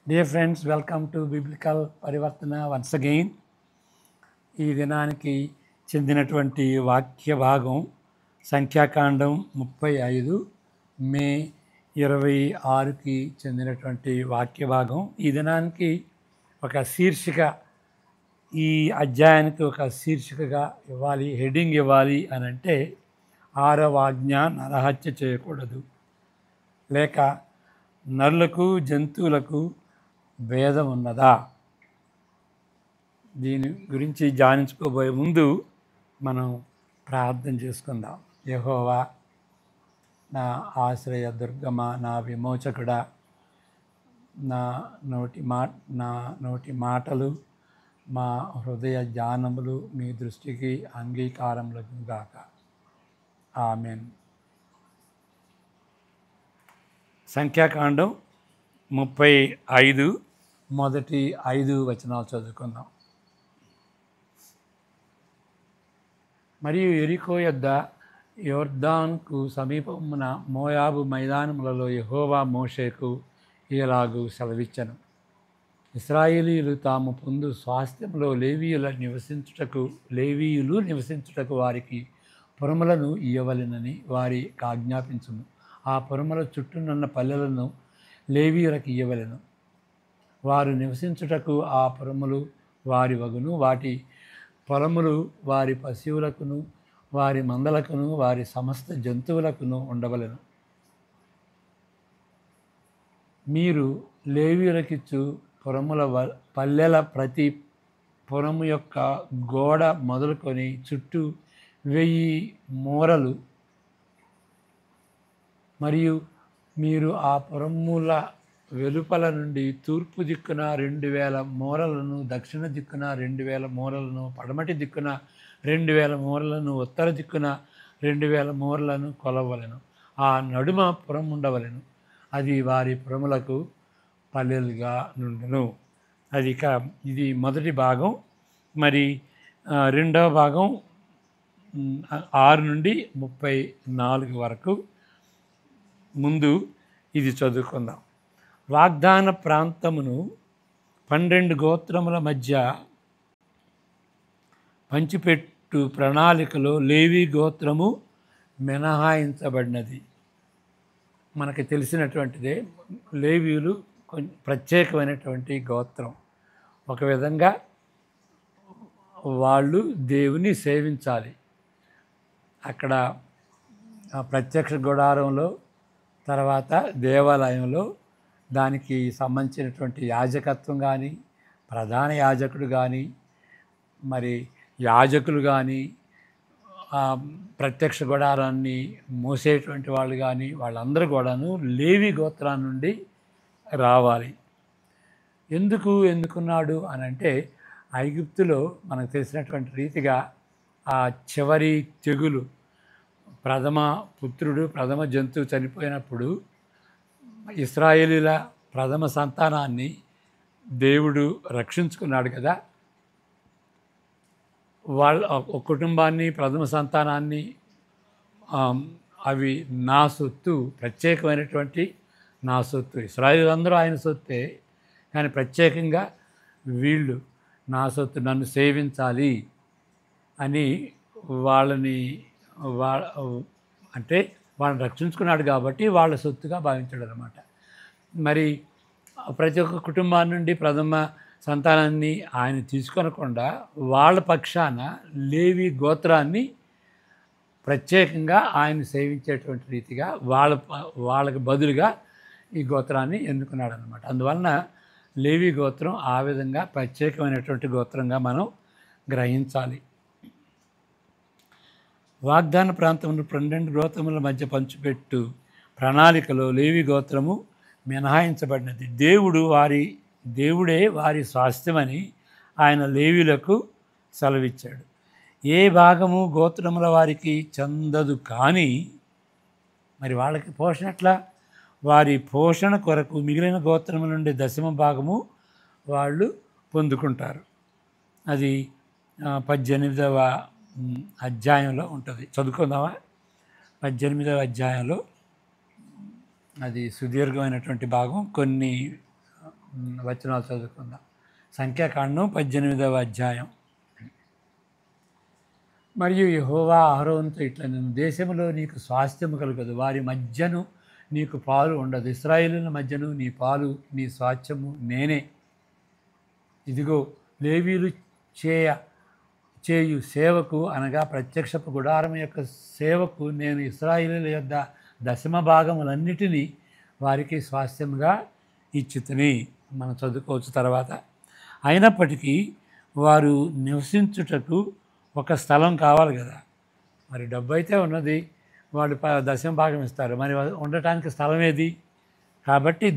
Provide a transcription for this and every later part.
Dear friends, welcome to Biblical Parivartana once again. ఈ దినానికి చెందినటువంటి వాక్య భాగం సంఖ్యాకాండం 35 మే 26కి చెందినటువంటి వాక్య భాగం. ఈ దినానికి ఒక శీర్షిక, ఈ అధ్యాయానికి ఒక శీర్షికగా ఇవ్వాలి, హెడ్డింగ్ ఇవ్వాలి అని అంటే 6వ ఆజ్ఞ నరహత్య చేయకూడదు, లేక నరులకు జంతువులకు భేదం ఉన్నదా. దీని గురించి ధ్యానించుకోబోయే ముందు మనం ప్రార్థన చేసుకుందాం. యెహోవా నా ఆశ్రయ దుర్గమ, నా విమోచకుడా, నా నోటి మాటలు, మా హృదయ ధ్యానములు మీ దృష్టికి అంగీకారములకు గాక. ఆమేన్. సంఖ్యాకాండం 35 మొదటి 5 వచనాలు చదువుకుందాం. మరియు యెరికో యొద్ద యొర్దానుకు సమీపమున మోయాబు మైదానములలో యెహోవా మోషేకు ఇలాగు సెలవిచ్చెను. ఇశ్రాయేలీయులు తాము పొందు స్వాస్థ్యంలో లేవీయులు నివసించుటకు వారికి పురములను ఇయ్యవలెనని వారికి ఆజ్ఞాపించుము. ఆ పురముల చుట్టూనున్న పల్లెలను లేవీయులకు ఇయ్యవలెను. వారు నివసించుటకు ఆ పురములు వారి వగును. వాటి పొలములు వారి పశువులకును, వారి మందలకును, వారి సమస్త జంతువులకును ఉండవలెను. మీరు లేవీయులకిచ్చు పురముల పల్లెల ప్రతి పురము యొక్క గోడ మొదలుకొని చుట్టూ 1000 మూరలు, మరియు మీరు ఆ పురముల వెలుపల నుండి తూర్పు దిక్కున 2000 మూరలను, దక్షిణ దిక్కున 2000 మూరలను, పడమటి దిక్కున 2000 మూరలను, ఉత్తర దిక్కున 2000 మూరలను కొలవలెను. ఆ నడుమ పురం ఉండవలెను. అది వారి పురములకు పల్లెలుగా నుండును. ఇది మొదటి భాగం. మరి రెండవ భాగం 6 నుండి 34 వరకు ముందు ఇది చదువుకుందాం. వాగ్దాన ప్రాంతమును 12 గోత్రముల మధ్య పంచిపెట్టు ప్రణాళికలో లేవీ గోత్రము మినహాయించబడినది. మనకి తెలిసినటువంటిదే, లేవీయులు కొంచెం ప్రత్యేకమైనటువంటి గోత్రం. ఒక విధంగా వాళ్ళు దేవుని సేవించాలి. అక్కడ ప్రత్యక్ష గుడారంలో, తర్వాత దేవాలయంలో దానికి సంబంధించినటువంటి యాజకత్వం కానీ, ప్రధాన యాజకుడు కానీ, మరి యాజకులు కానీ, ప్రత్యక్ష గుడారాన్ని మోసేటువంటి వాళ్ళు కానీ, వాళ్ళందరూ కూడాను లేవి గోత్రాన్ని నుండి రావాలి. ఎందుకున్నాడు అని అంటే, ఐగుప్తులో మనకు తెలిసినటువంటి రీతిగా ఆ చివరి తెగులు, ప్రథమ పుత్రుడు, ప్రథమ జంతువు చనిపోయినప్పుడు ఇశ్రాయేలీల ప్రథమ సంతానాన్ని దేవుడు రక్షించుకున్నాడు కదా. వాళ్ళ ఒక కుటుంబాన్ని, ప్రథమ సంతానాన్ని, అవి నా సొత్తు, ప్రత్యేకమైనటువంటి నా సొత్తు. ఇశ్రాయేలీలందరూ ఆయన సొత్తే, కానీ ప్రత్యేకంగా వీళ్ళు నా సొత్తు, నన్ను సేవించాలి అని వాళ్ళని వాళ్ళని రక్షించుకున్నాడు కాబట్టి వాళ్ళ సొత్తుగా భావించాడు అనమాట. మరి ప్రతి ఒక్క కుటుంబాన్ని నుండి ప్రథమ సంతానాన్ని ఆయన తీసుకొనకుండా వాళ్ళ పక్షాన లేవి గోత్రాన్ని ప్రత్యేకంగా ఆయన సేవించేటువంటి రీతిగా వాళ్ళకి బదులుగా ఈ గోత్రాన్ని ఎన్నుకున్నాడు అనమాట. అందువలన లేవి గోత్రం ఆ విధంగా ప్రత్యేకమైనటువంటి గోత్రంగా మనం గ్రహించాలి. వాగ్దాన ప్రాంతంలో 12 గోత్రముల మధ్య పంచిపెట్టు ప్రణాళికలో లేవి గోత్రము మినహాయించబడినది. దేవుడే వారి స్వాస్థ్యమని ఆయన లేవీలకు సెలవిచ్చాడు. ఏ భాగము గోత్రముల వారికి చెందదు, కానీ మరి వాళ్ళకి పోషణ ఎట్లా? వారి పోషణ కొరకు మిగిలిన గోత్రముల నుండి 10వ భాగము వాళ్ళు పొందుకుంటారు. అది 18వ అధ్యాయంలో ఉంటుంది. చదువుకుందామా? 18వ అధ్యాయంలో అది సుదీర్ఘమైనటువంటి భాగం. కొన్ని వచనాలు చదువుకుందాం. సంఖ్యాకాండం 18వ అధ్యాయం. మరియు యెహోవా అహరోనుతో ఇట్లా, నేను దేశంలో నీకు స్వాస్థ్యము కలుగదు, వారి మధ్యను నీకు పాలు ఉండదు, ఇశ్రాయేలుల మధ్యను నీ పాలు నీ స్వాస్థ్యము నేనే. ఇదిగో లేవీయులు చేయు సేవకు అనగా ప్రత్యక్షపు గుడారం యొక్క సేవకు నేను ఇశ్రాయేలుల యొద్ద దశమ భాగములన్నిటినీ వారికి స్వాస్థ్యంగా ఇచ్చితిని. మనం చదువుకోవచ్చు తర్వాత. అయినప్పటికీ వారు నివసించుటకు ఒక స్థలం కావాలి కదా. మరి డబ్బు అయితే ఉన్నది, వాళ్ళు దశమ భాగం ఇస్తారు, మరి ఉండటానికి స్థలం ఏది? కాబట్టి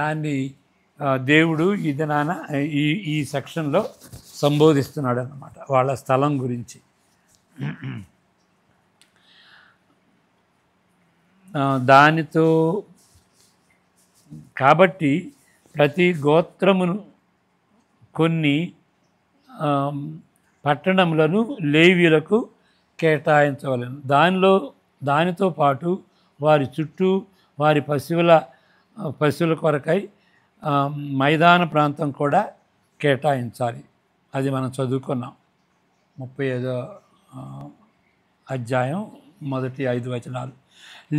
దాన్ని దేవుడు ఈ దినాన ఈ సెక్షన్లో సంబోధిస్తున్నాడు అన్నమాట, వాళ్ళ స్థలం గురించి. దానితో కాబట్టి ప్రతి గోత్రమును కొన్ని పట్టణములను లేవీయులకు కేటాయించవలెను. దానితో పాటు వారి చుట్టూ వారి పశువుల కొరకై మైదాన ప్రాంతం కూడా కేటాయించాలి. అది మనం చదువుకున్నాం 35వ అధ్యాయం మొదటి 5 వచనాలు.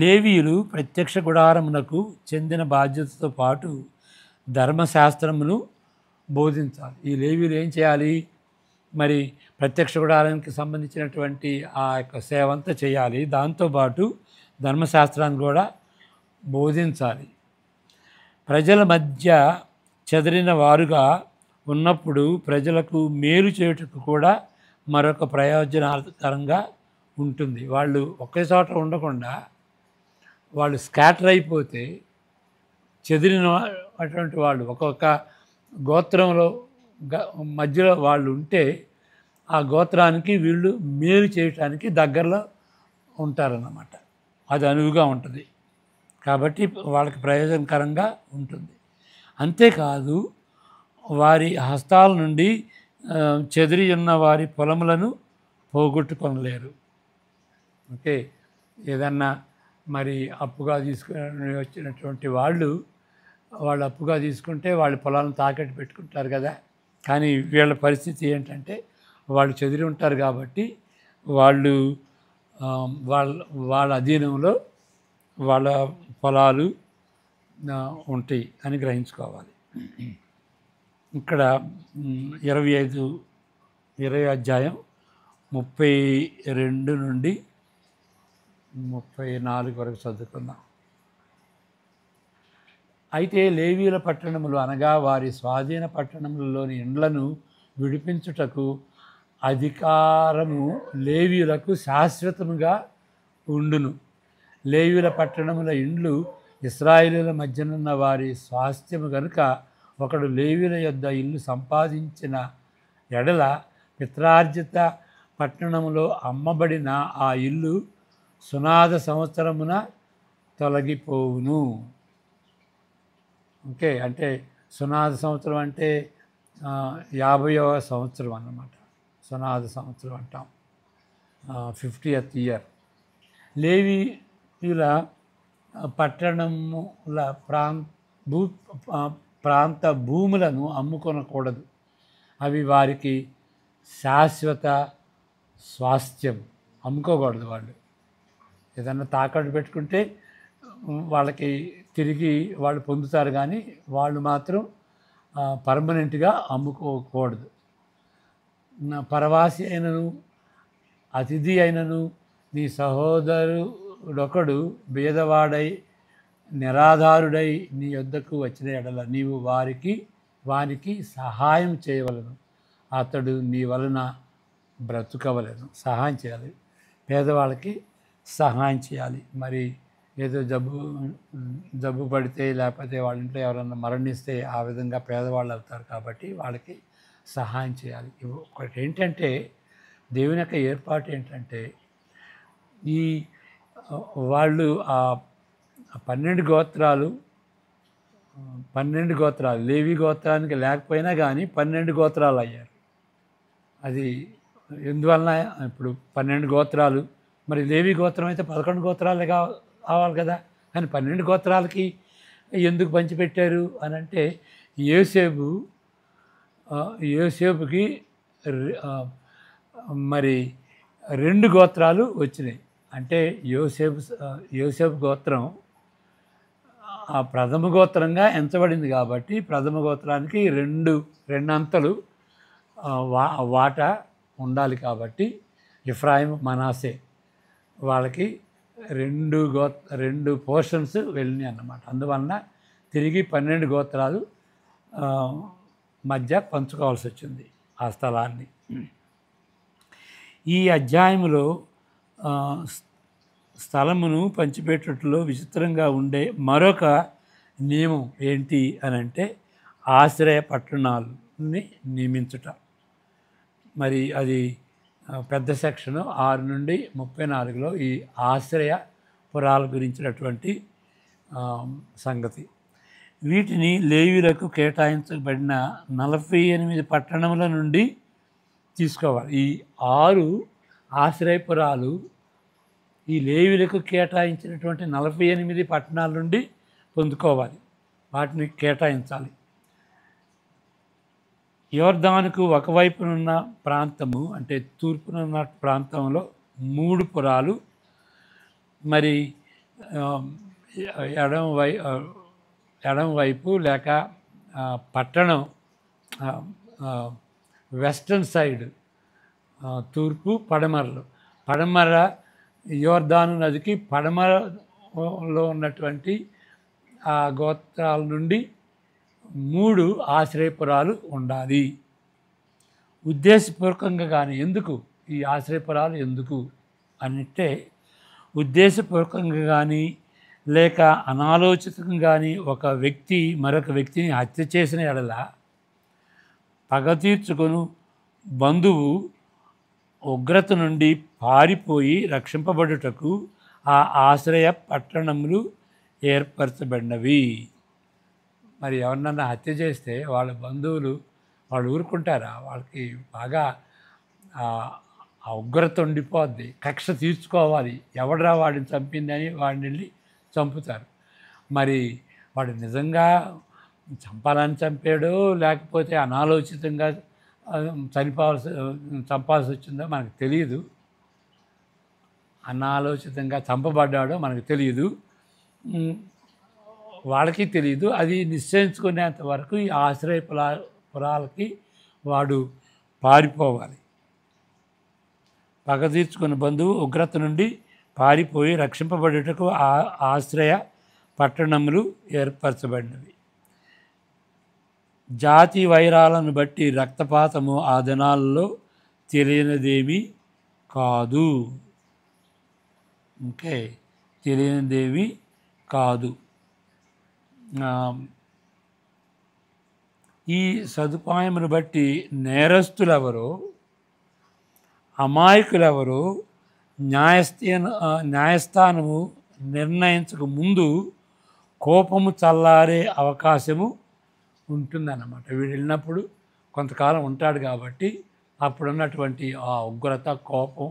లేవీయులు ప్రత్యక్ష గుడారమునకు చెందిన బాధ్యతతో పాటు ధర్మశాస్త్రమును బోధించాలి. ఈ లేవీయులు ఏం చేయాలి? మరి ప్రత్యక్ష గుడారానికి సంబంధించినటువంటి ఆ యొక్క సేవ అంతా చేయాలి, దాంతోపాటు ధర్మశాస్త్రాన్ని కూడా బోధించాలి. ప్రజల మధ్య చెదిరిన వారుగా ఉన్నప్పుడు ప్రజలకు మేలు చేయుటకు కూడా మరొక ప్రయోజనకరంగా ఉంటుంది. వాళ్ళు ఒకే చోట ఉండకుండా వాళ్ళు స్కాటర్ అయిపోతే, చెదిరిన అటువంటి వాళ్ళు ఒక్కొక్క గోత్రంలో మధ్యలో వాళ్ళు ఉంటే ఆ గోత్రానికి వీళ్ళు మేలు చేయటానికి దగ్గరలో ఉంటారన్నమాట. అది అనువుగా ఉంటుంది కాబట్టి వాళ్ళకి ప్రయోజనకరంగా ఉంటుంది. అంతేకాదు వారి హస్తాల నుండి చెదిరి ఉన్న వారి పొలములను పోగొట్టుకొనలేరు. ఓకే, ఏదన్నా మరి అప్పుగా తీసుకుని వచ్చినటువంటి వాళ్ళు అప్పుగా తీసుకుంటే వాళ్ళ పొలాలను తాకట్టు పెట్టుకుంటారు కదా. కానీ వీళ్ళ పరిస్థితి ఏంటంటే వాళ్ళు చెదిరి ఉంటారు కాబట్టి వాళ్ళ అధీనంలో వాళ్ళ పొలాలు ఉంటాయి అని గ్రహించుకోవాలి. ఇక్కడ 20 అధ్యాయం 32 నుండి 34 వరకు చదువుకుందాం. అయితే లేవీయుల పట్టణములు అనగా వారి స్వాధీన పట్టణములలోని ఇండ్లను విడిపించుటకు అధికారము లేవీయులకు శాశ్వతముగా ఉండును. లేవీయుల పట్టణముల ఇండ్లు ఇశ్రాయేలుల మధ్యనున్న వారి స్వాస్థ్యము గనుక ఒకడు లేవీయుల యొద్ద ఇల్లు సంపాదించిన ఎడల పిత్రార్జిత పట్టణములో అమ్మబడిన ఆ ఇల్లు సునాద సంవత్సరమున తొలగిపోవును. ఓకే, అంటే సునాద సంవత్సరం అంటే 50వ సంవత్సరం అన్నమాట. సునాద సంవత్సరం అంటాం, 50th year. లేవీయుల పట్టణముల ప్రాంత భూములను అమ్ముకొనకూడదు, అవి వారికి శాశ్వత స్వాస్థ్యం. అమ్ముకోకూడదు. వాళ్ళు ఏదన్నా తాకట్టు పెట్టుకుంటే వాళ్ళకి తిరిగి వాళ్ళు పొందుతారు, కానీ వాళ్ళు మాత్రం పర్మనెంట్గా అమ్ముకోకూడదు. పరవాసి అయినను అతిథి అయినను నీ సహోదరుడొకడు బీదవాడై నిరాధారుడై నీ యొద్దకు వచ్చిన ఎడల నీవు వారికి సహాయం చేయవలను, అతడు నీ వలన బ్రతుకవలను. సహాయం చేయాలి, పేదవాళ్ళకి సహాయం చేయాలి. మరి ఏదో జబ్బు పడితే లేకపోతే వాళ్ళ ఇంట్లో ఎవరన్నా మరణిస్తే ఆ విధంగా పేదవాళ్ళు అవుతారు కాబట్టి వాళ్ళకి సహాయం చేయాలి. ఒకటి ఏంటంటే దేవుని యొక్క ఏర్పాటు ఏంటంటే వాళ్ళు 12 గోత్రాలు లేవి గోత్రానికి లేకపోయినా కానీ 12 గోత్రాలు అయ్యారు. అది ఎందువలన? ఇప్పుడు 12 గోత్రాలు, మరి లేవి గోత్రం అయితే 11 గోత్రాలే కావాలి కదా. కానీ 12 గోత్రాలకి ఎందుకు పంచిపెట్టారు అని అంటే యోసేపు యోసేపుకి మరి 2 గోత్రాలు వచ్చినాయి. అంటే యోసేపు గోత్రం ఆ ప్రథమ గోత్రంగా ఎంచబడింది కాబట్టి ప్రథమ గోత్రానికి రెండంతలు వాటా ఉండాలి కాబట్టి ఎఫ్రాయిము మనాసే వాళ్ళకి 2 పోర్షన్స్ వెళ్ళినాయి అన్నమాట. అందువలన తిరిగి 12 గోత్రాలు మధ్య పంచుకోవాల్సి వచ్చింది ఆ స్థలాన్ని. ఈ అధ్యాయంలో స్థలమును పంచిపెట్టుటలో విచిత్రంగా ఉండే మరొక నియమం ఏంటి అని అంటే ఆశ్రయ పట్టణాలని నియమించుట. మరి అది పెద్ద సెక్షను 6 నుండి 34లో ఈ ఆశ్రయ పురాల గురించినటువంటి సంగతి. వీటిని లేవీయులకు కేటాయించబడిన 48 పట్టణముల నుండి తీసుకోవాలి. ఈ 6 ఆశ్రయపురాలు ఈ లేవీయులకు కేటాయించినటువంటి 48 పట్టణాల నుండి పొందుకోవాలి, వాటిని కేటాయించాలి. యోర్దానుకు ఒకవైపునున్న ప్రాంతము అంటే తూర్పునున్న ప్రాంతంలో 3 పురాలు, మరి ఎడమవైపు లేక పట్టణం వెస్టర్న్ సైడ్ తూర్పు పడమర యోర్దాను నదికి పడమరలో ఉన్నటువంటి ఆ గోత్రాల నుండి 3 ఆశ్రయపురాలు ఉండాలి. ఉద్దేశపూర్వకంగా కానీ ఎందుకు ఈ ఆశ్రయపురాలు ఎందుకు అంటే ఉద్దేశపూర్వకంగా కానీ లేక అనాలోచితంగా కానీ ఒక వ్యక్తి మరొక వ్యక్తిని హత్య చేసిన ఎడల పగ తీర్చుకొను బంధువు ఉగ్రత నుండి పారిపోయి రక్షింపబడుటకు ఆ ఆశ్రయ పట్టణములు ఏర్పరచబడినవి. మరి ఎవరినన్నా హత్య చేస్తే వాళ్ళ బంధువులు వాళ్ళు ఊరుకుంటారా? వాళ్ళకి బాగా ఆ ఉగ్రత ఉండిపోద్ది, కక్ష తీర్చుకోవాలి, ఎవడరా వాడిని చంపిందని వాడిని వెళ్ళి చంపుతారు. మరి వాడు నిజంగా చంపాలని చంపాడో లేకపోతే అనాలోచితంగా చంపాల్సి వచ్చిందో మనకు తెలియదు. అనాలోచితంగా చంపబడ్డాడో మనకు తెలియదు, వాళ్ళకి తెలియదు. అది నిశ్చయించుకునేంత వరకు ఈ ఆశ్రయ పురాలకి వాడు పారిపోవాలి. పగ తీర్చుకున్న బంధువు ఉగ్రత నుండి పారిపోయి రక్షింపబడుటకు ఆశ్రయ పట్టణములు ఏర్పరచబడినవి. జాతి వైరాలను బట్టి రక్తపాతము ఆ దినాలలో తెలియనిదేమీ కాదు. ఓకే, తెలియనిదేమీ కాదు. ఈ సదుపాయమును బట్టి నేరస్తులెవరో అమాయకులెవరో న్యాయస్థానము నిర్ణయించక ముందు కోపము చల్లారే అవకాశము ఉంటుందన్నమాట. వీడు వెళ్ళినప్పుడు కొంతకాలం ఉంటాడు కాబట్టి అప్పుడున్నటువంటి ఆ ఉగ్రత, కోపం,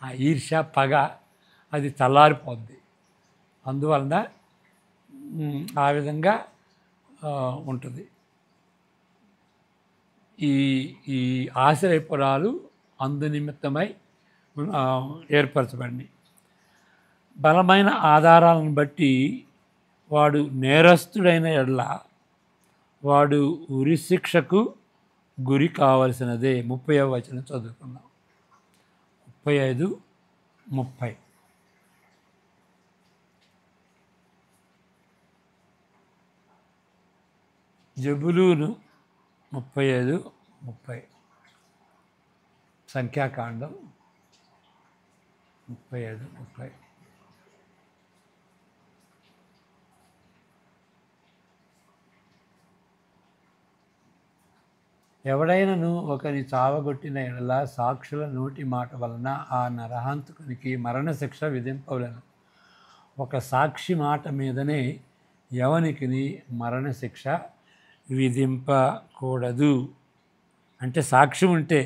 ఆ ఈర్ష్య, పగ అది చల్లారిపోద్ది. అందువలన ఆ విధంగా ఉంటుంది. ఈ ఆశ్రయపురాలు అందునిమిత్తమై ఏర్పరచబడినాయి. బలమైన ఆధారాలను బట్టి వాడు నేరస్తుడైన ఎడల వాడు ఉరిశిక్షకు గురి కావలసినదే. 30వ వచనం చదువుకుందాం. 35-30. జబులూను 35-30. సంఖ్యాకాండం 35-30. ఎవడైనను ఒకని చావగొట్టిన ఎడల సాక్షుల నోటి మాట వలన ఆ నరహంతకునికి మరణశిక్ష విధింపవలెను. ఒక సాక్షి మాట మీదనే ఎవనికి మరణశిక్ష విధింపకూడదు. అంటే సాక్ష్యం ఉంటే,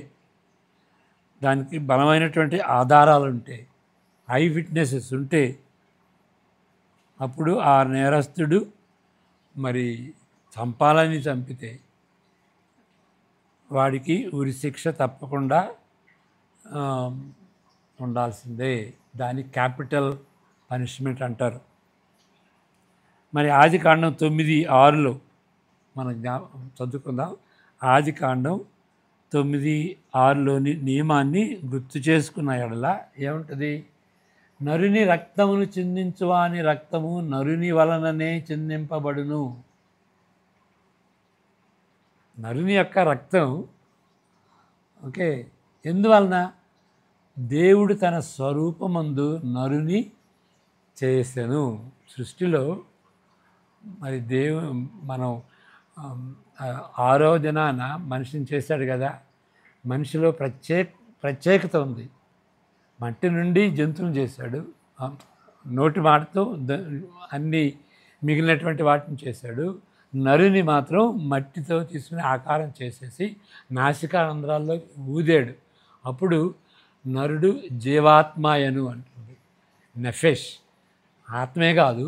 దానికి బలమైనటువంటి ఆధారాలు ఉంటే, ఐ విట్నెసెస్ ఉంటే, అప్పుడు ఆ నేరస్తుడు మరి చంపాలని చంపితే వాడికి ఉరి శిక్ష తప్పకుండా ఆ, ఉండాల్సిందే. దాన్ని క్యాపిటల్ పనిష్మెంట్ అంటారు. మరి ఆదికాండం 9:6లో మనం చదువుకుందాం. ఆదికాండం 9:6లోని నియమాన్ని గుర్తు చేసుకున్న ఎడల ఏముంటుంది? నరుని రక్తమును చిందించువాని రక్తము నరుని వలననే చిందింపబడును. నరుని యొక్క రక్తం ఓకే ఎందువలన? దేవుడు తన స్వరూపమందు నరుని చేసెను. సృష్టిలో మరి మనం ఆరో దినాన మనిషిని చేశాడు కదా. మనిషిలో ప్రత్యేకత ఉంది. మట్టి నుండి జంతువుని చేశాడు, నోటి మాటతో అన్ని మిగిలినటువంటి వాటిని చేశాడు. నరుని మాత్రం మట్టితో తీసుకుని ఆకారం చేసేసి నాసికారంధ్రాల్లో ఊదాడు. అప్పుడు నరుడు జీవాత్మాయను అంటుంది. నెఫెష్ ఆత్మే కాదు,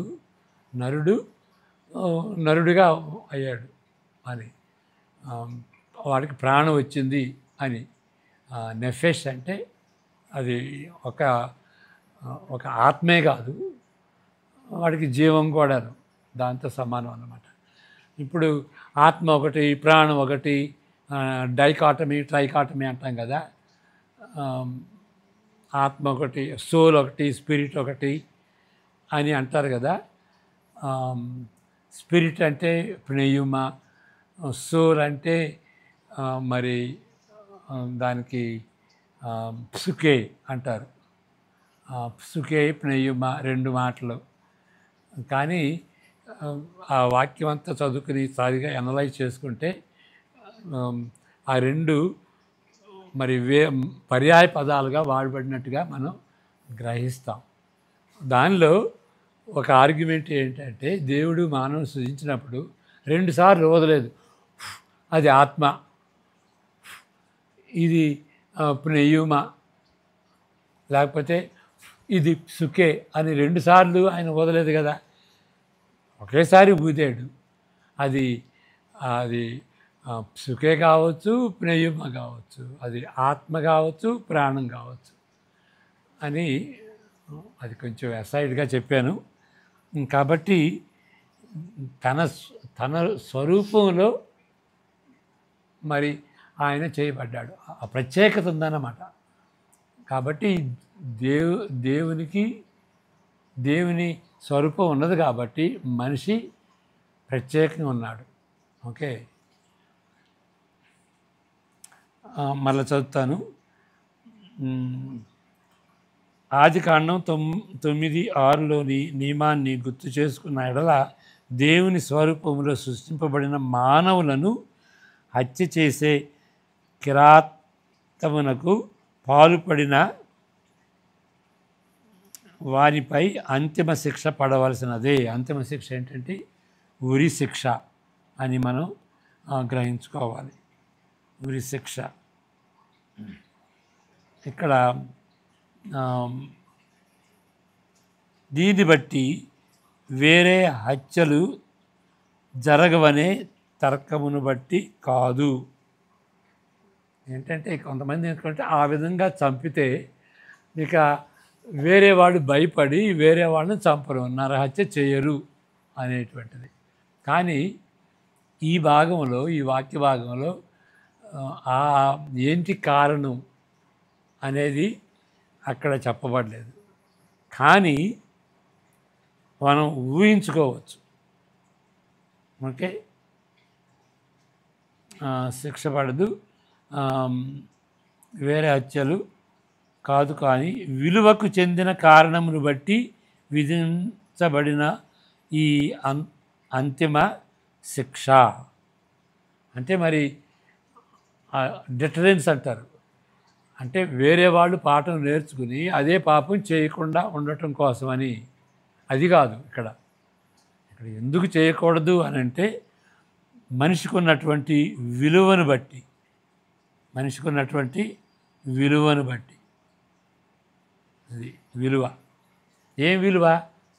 నరుడుగా అయ్యాడు అని, వాడికి ప్రాణం వచ్చింది అని. నెఫెష్ అంటే అది ఒక ఆత్మే కాదు, వాడికి జీవం కూడాను దాంతో సమానం అన్నమాట. ఇప్పుడు ఆత్మ ఒకటి, ప్రాణం ఒకటి, డైకాటమీ ట్రైకాటమీ అంటాం కదా. ఆత్మ ఒకటి, సోల్ ఒకటి, స్పిరిట్ ఒకటి అని అంటారు కదా. స్పిరిట్ అంటే ప్నెయుమా, సోల్ అంటే మరి దానికి ప్సుకే అంటారు. ప్సుకే ప్నెయుమా 2 మాటలు. కానీ ఆ వాక్యం అంతా చదువుకుని సరిగా అనలైజ్ చేసుకుంటే ఆ 2 మరి పర్యాయ పదాలుగా వాడబడినట్టుగా మనం గ్రహిస్తాం. దానిలో ఒక ఆర్గ్యుమెంట్ ఏంటంటే, దేవుడు మానవుని సృజించినప్పుడు 2 సార్లు వదలేదు. అది ఆత్మ, ఇది ప్నెయుమా, లేకపోతే ఇది సుకే అని 2 సార్లు ఆయన వదలేదు కదా. ఒకేసారి ఊదాడు. అది సుకే కావచ్చు, ప్నెయుమ కావచ్చు, అది ఆత్మ కావచ్చు, ప్రాణం కావచ్చు అని అది కొంచెం అసైడ్గా చెప్పాను. కాబట్టి తన స్వరూపంలో మరి ఆయన చేయబడ్డాడు. ఆ ప్రత్యేకత ఉందన్నమాట. కాబట్టి దేవుని స్వరూపం ఉన్నది కాబట్టి మనిషి ప్రత్యేకంగా ఉన్నాడు. ఓకే, మళ్ళీ చదువుతాను. ఆదికాండం 9:6లోని నియమాన్ని గుర్తు చేసుకున్న ఎడల దేవుని స్వరూపంలో సృష్టింపబడిన మానవులను హత్య చేసే కిరాతమునకు పాల్పడిన వారిపై అంతిమ శిక్ష పడవలసినదే. అంతిమ శిక్ష ఏంటంటే ఉరి శిక్ష అని మనం గ్రహించుకోవాలి. ఉరి శిక్ష. ఇక్కడ దీన్ని బట్టి వేరే హత్యలు జరగవనే తర్కమును బట్టి కాదు. ఏంటంటే కొంతమంది ఏంటంటే ఆ విధంగా చంపితే ఇక వేరే వాడు భయపడి వేరే వాళ్ళని చంపరు, నరహత్య చేయరు అనేటువంటిది. కానీ ఈ భాగంలో, ఈ వాక్య భాగంలో ఏంటి కారణం అనేది అక్కడ చెప్పబడలేదు. కానీ మనం ఊహించుకోవచ్చు. ఓకే, శిక్ష పడదు, వేరే హత్యలు కాదు, కానీ విలువకు చెందిన కారణమును బట్టి విధించబడిన ఈ అంతిమ శిక్ష. అంటే మరి డిటరెన్స్ అంటారు. అంటే వేరే వాళ్ళు పాఠం నేర్చుకుని అదే పాపం చేయకుండా ఉండటం కోసమని. అది కాదు ఇక్కడ ఎందుకు చేయకూడదు అని అంటే మనిషికి ఉన్నటువంటి విలువను బట్టి, అది విలువ. ఏం విలువ?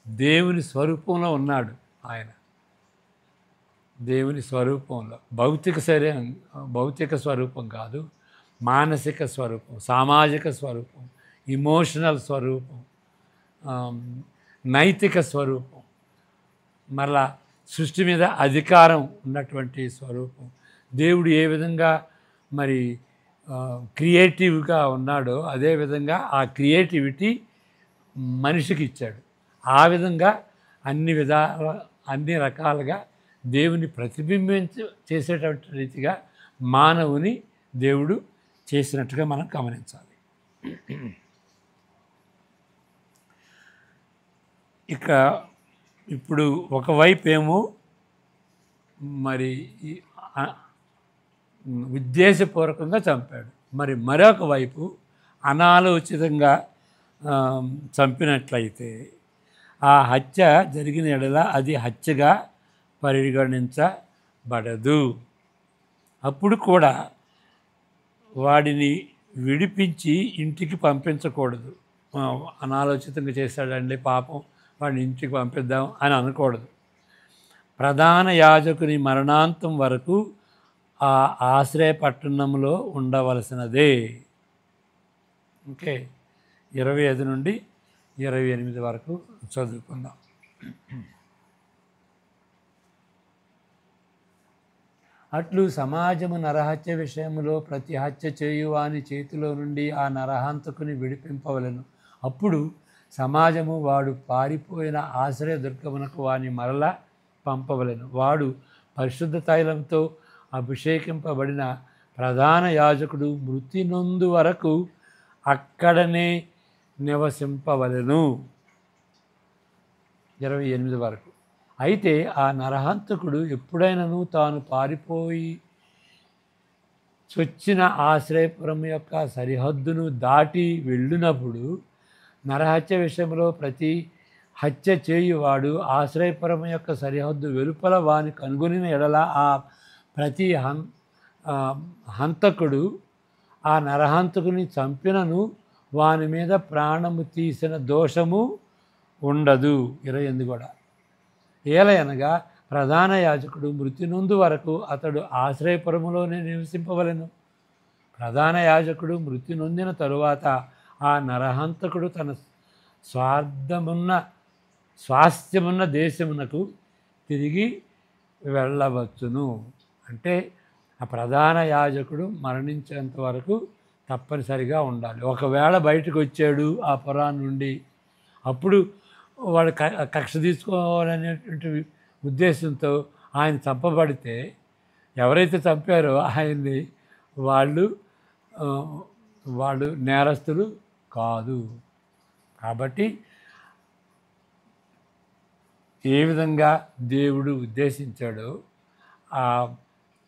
దేవుని స్వరూపంలో ఉన్నాడు ఆయన. దేవుని స్వరూపంలో భౌతిక స్వరూపం కాదు, మానసిక స్వరూపం, సామాజిక స్వరూపం, ఇమోషనల్ స్వరూపం, నైతిక స్వరూపం, మరలా సృష్టి మీద అధికారం ఉన్నటువంటి స్వరూపం. దేవుడు ఏ విధంగా మరి క్రియేటివ్గా ఉన్నాడో అదేవిధంగా ఆ క్రియేటివిటీ మనిషికి ఇచ్చాడు. ఆ విధంగా అన్ని రకాలుగా దేవుని చేసేటువంటి రీతిగా మానవుని దేవుడు చేసినట్టుగా మనం గమనించాలి. ఇక ఇప్పుడు ఒకవైపు ఏమో మరి ఉద్దేశపూర్వకంగా చంపాడు, మరి మరొక వైపు అనాలోచితంగా చంపినట్లయితే ఆ హత్య జరిగిన ఎడల అది హత్యగా పరిగణించబడదు. అప్పుడు కూడా వాడిని విడిపించి ఇంటికి పంపించకూడదు. అనాలోచితంగా చేశాడండి పాపం, వాడిని ఇంటికి పంపిద్దాం అని అనకూడదు. ప్రధాన యాజకుని మరణాంతం వరకు ఆ ఆశ్రయ పట్టణంలో ఉండవలసినదే. ఓకే, 25 నుండి 28 వరకు చదువుకుందాం. అట్లు సమాజము నరహత్య విషయంలో ప్రతి హత్య చేయువాని చేతిలో నుండి ఆ నరహంతకుని విడిపింపవలెను. అప్పుడు సమాజము వాడు పారిపోయిన ఆశ్రయ దుర్గమునకు వాని మరలా పంపవలెను. వాడు పరిశుద్ధ తైలంతో అభిషేకింపబడిన ప్రధాన యాజకుడు మృతి నొందు వరకు అక్కడనే నివసింపవలెను. 28 వరకు. అయితే ఆ నరహంతకుడు ఎప్పుడైనాను తాను పారిపోయి చొచ్చిన ఆశ్రయపురం యొక్క సరిహద్దును దాటి వెళ్ళినప్పుడు నరహత్య విషయంలో ప్రతి హత్య చేయువాడు ఆశ్రయపురం యొక్క సరిహద్దు వెలుపల వాని కనుగొనిన ఎడల ఆ ప్రతి హంతకుడు ఆ నరహంతకుని చంపినను వాని మీద ప్రాణము తీసిన దోషము ఉండదు. 28 కూడా. ఏలయనగా ప్రధాన యాజకుడు మృతి నొందు వరకు అతడు ఆశ్రయపురములోనే నివసింపవలెను. ప్రధాన యాజకుడు మృతి నొందిన తరువాత ఆ నరహంతకుడు తన స్వాస్థ్యమున్న దేశమునకు తిరిగి వెళ్ళవచ్చును. అంటే ఆ ప్రధాన యాజకుడు మరణించేంత వరకు తప్పనిసరిగా ఉండాలి. ఒకవేళ బయటకు వచ్చాడు ఆ పురాణం నుండి, అప్పుడు వాడు కక్ష తీసుకోవాలనేటువంటి ఉద్దేశంతో ఆయన చంపబడితే ఎవరైతే చంపారో ఆయన్ని వాళ్ళు నేరస్తులు కాదు. కాబట్టి ఏ విధంగా దేవుడు ఉద్దేశించాడో ఆ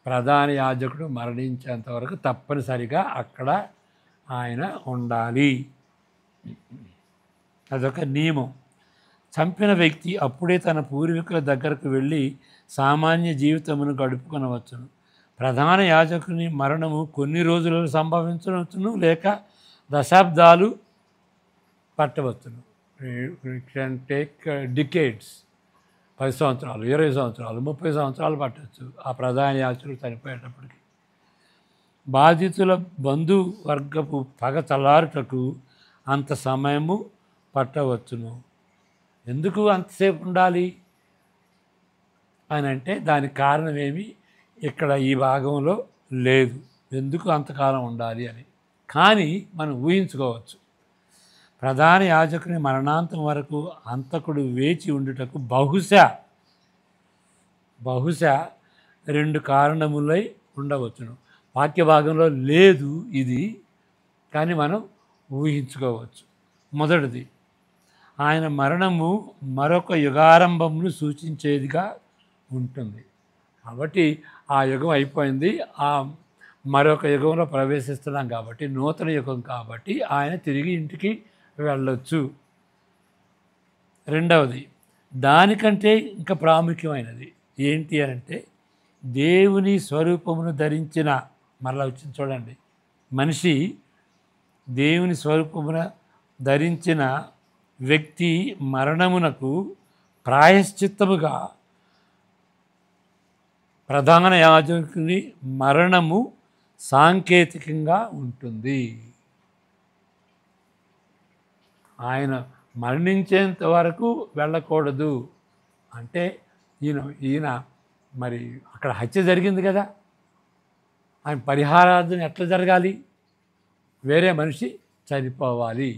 ప్రధాన యాజకుడు మరణించేంత వరకు తప్పనిసరిగా అక్కడ ఆయన ఉండాలి. అదొక నియమం. చంపిన వ్యక్తి అప్పుడే తన పూర్వీకుల దగ్గరకు వెళ్ళి సామాన్య జీవితమును గడుపుకొనవచ్చును. ప్రధాన యాజకుని మరణము కొన్ని రోజులలో సంభవించవచ్చును, లేక దశాబ్దాలు పట్టవచ్చును. It can take decades. 10 సంవత్సరాలు, 20 సంవత్సరాలు, 30 సంవత్సరాలు పట్టవచ్చు ఆ ప్రధాన యాజకుడు చనిపోయేటప్పటికి. బాధితుల బంధువర్గపు పగ చల్లారుటకు అంత సమయము పట్టవచ్చును. ఎందుకు అంతసేపు ఉండాలి అని అంటే దానికి కారణం ఏమి ఇక్కడ ఈ భాగంలో లేదు, ఎందుకు అంతకాలం ఉండాలి అని. కానీ మనం ఊహించుకోవచ్చు. ప్రధాన యాజకుని మరణాంతం వరకు హంతకుడు వేచి ఉండుటకు బహుశా 2 కారణములై ఉండవచ్చును. వాక్య భాగంలో లేదు ఇది, కానీ మనం ఊహించుకోవచ్చు. మొదటిది, ఆయన మరణము మరొక యుగారంభమును సూచించేదిగా ఉంటుంది. కాబట్టి ఆ యుగం అయిపోయింది, ఆ మరొక యుగంలో ప్రవేశిస్తున్నాం కాబట్టి, నూతన యుగం కాబట్టి ఆయన తిరిగి ఇంటికి వెళ్ళొచ్చు. రెండవది, దానికంటే ఇంకా ప్రాముఖ్యమైనది ఏంటి అంటే దేవుని స్వరూపమును ధరించిన, మరలా వచ్చింది చూడండి, మనిషి దేవుని స్వరూపమున ధరించిన వ్యక్తి మరణమునకు ప్రాయశ్చిత్తముగా ప్రధాన యాజకుని మరణము సాంకేతికంగా ఉంటుంది. ఆయన మరణించేంత వరకు వెళ్ళకూడదు అంటే ఈయన మరి అక్కడ హత్య జరిగింది కదా, ఆయన పరిహారార్థన ఎట్లా జరగాలి, వేరే మనిషి చనిపోవాలి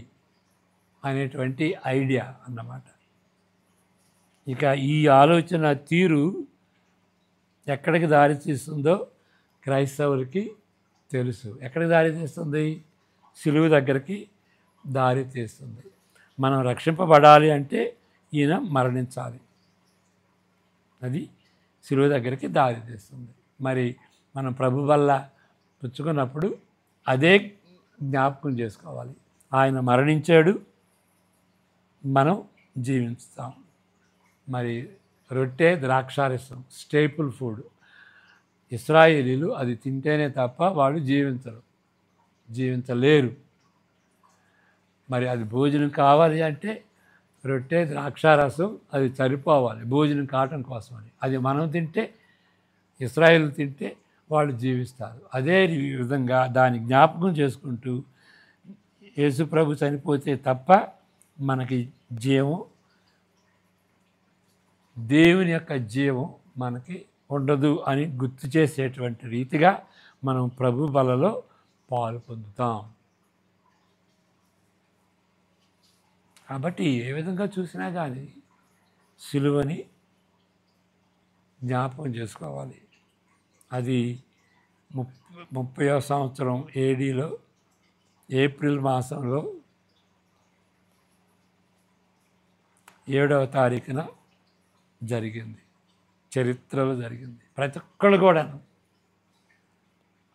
అనేటువంటి ఐడియా అన్నమాట. ఇక ఈ ఆలోచన తీరు ఎక్కడికి దారి తీస్తుందో క్రైస్తవులకి తెలుసు. ఎక్కడికి దారి తీస్తుంది? సిలువ దగ్గరికి దారి తీస్తుంది. మనం రక్షింపబడాలి అంటే ఈయన మరణించాలి, అది సిలువ దగ్గరికి దారి తీస్తుంది. మరి మనం ప్రభు వల్ల పుచ్చుకున్నప్పుడు అదే జ్ఞాపకం చేసుకోవాలి. ఆయన మరణించాడు, మనం జీవిస్తాం. మరి రొట్టె ద్రాక్షారసం స్టేపుల్ ఫుడ్. ఇశ్రాయేలీలు అది తింటేనే తప్ప వాళ్ళు జీవించలేరు. మరి అది భోజనం కావాలి అంటే రొట్టె ద్రాక్షారసం అది సరిపోవాలి భోజనం కావటం కోసమని. అది మనం తింటే, ఇశ్రాయేలు తింటే వాళ్ళు జీవిస్తారు. అదే విధంగా దాన్ని జ్ఞాపకం చేసుకుంటూ యేసు ప్రభు చనిపోతే తప్ప మనకి జీవం, దేవుని యొక్క జీవం మనకి ఉండదు అని గుర్తు చేసేటువంటి రీతిగా మనం ప్రభు బలలో పాలు పొందుతాం. కాబట్టి ఏ విధంగా చూసినా కానీ సిలువని జ్ఞాపకం చేసుకోవాలి. అది 30వ సంవత్సరం ఏడీలో ఏప్రిల్ మాసంలో 7వ తారీఖున జరిగింది. చరిత్రలో జరిగింది. ప్రతి ఒక్కళ్ళు కూడాను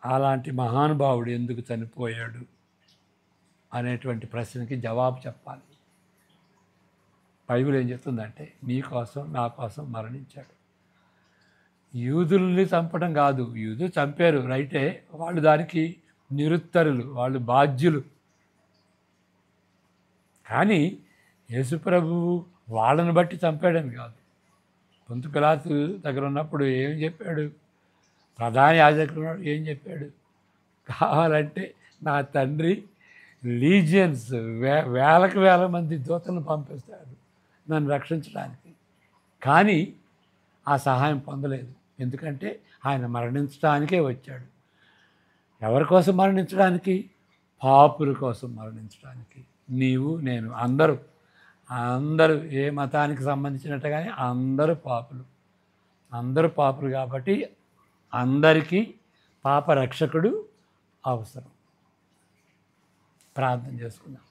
అలాంటి మహానుభావుడు ఎందుకు చనిపోయాడు అనేటువంటి ప్రశ్నకి జవాబు చెప్పాలి. బైబిల్ ఏం చెప్తుందంటే నీ కోసం నా కోసం మరణించాడు. యూదుల్ని చంపడం కాదు, యూదులు చంపారు రైటే, వాళ్ళు దానికి నిరుత్తరులు, వాళ్ళు బాధ్యులు. కానీ యేసుప్రభువు వాళ్ళని బట్టి చంపాడని కాదు. పొంతు పిలాతు దగ్గర ఉన్నప్పుడు ఏం చెప్పాడు? ప్రధాన యాజకుడు ఏం చెప్పాడు? కావాలంటే నా తండ్రి లీజియన్స్ వేలకు వేల మంది దూతలను పంపిస్తాడు నన్ను రక్షించడానికి. కానీ ఆ సహాయం పొందలేదు. ఎందుకంటే ఆయన మరణించడానికే వచ్చాడు. ఎవరి కోసం మరణించడానికి? పాపుల కోసం మరణించడానికి. నీవు నేను అందరూ ఏ మతానికి సంబంధించినట్టుగానే అందరూ పాపులు కాబట్టి అందరికీ పాప రక్షకుడు అవసరం. ప్రార్థన చేసుకుందాం.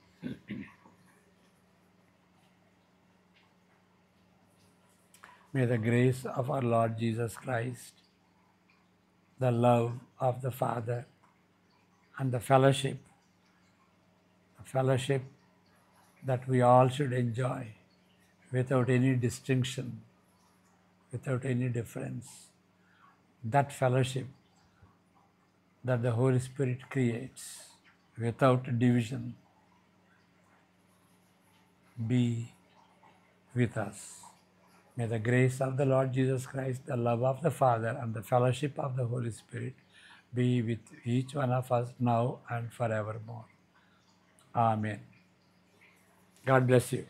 May the grace of our Lord Jesus Christ, the love of the Father, and the fellowship that we all should enjoy without any distinction, without any difference, that fellowship that the Holy Spirit creates without division, be with us. May the grace of the Lord Jesus Christ, the love of the Father, and the fellowship of the Holy Spirit be with each one of us now and forevermore. Amen. God bless you.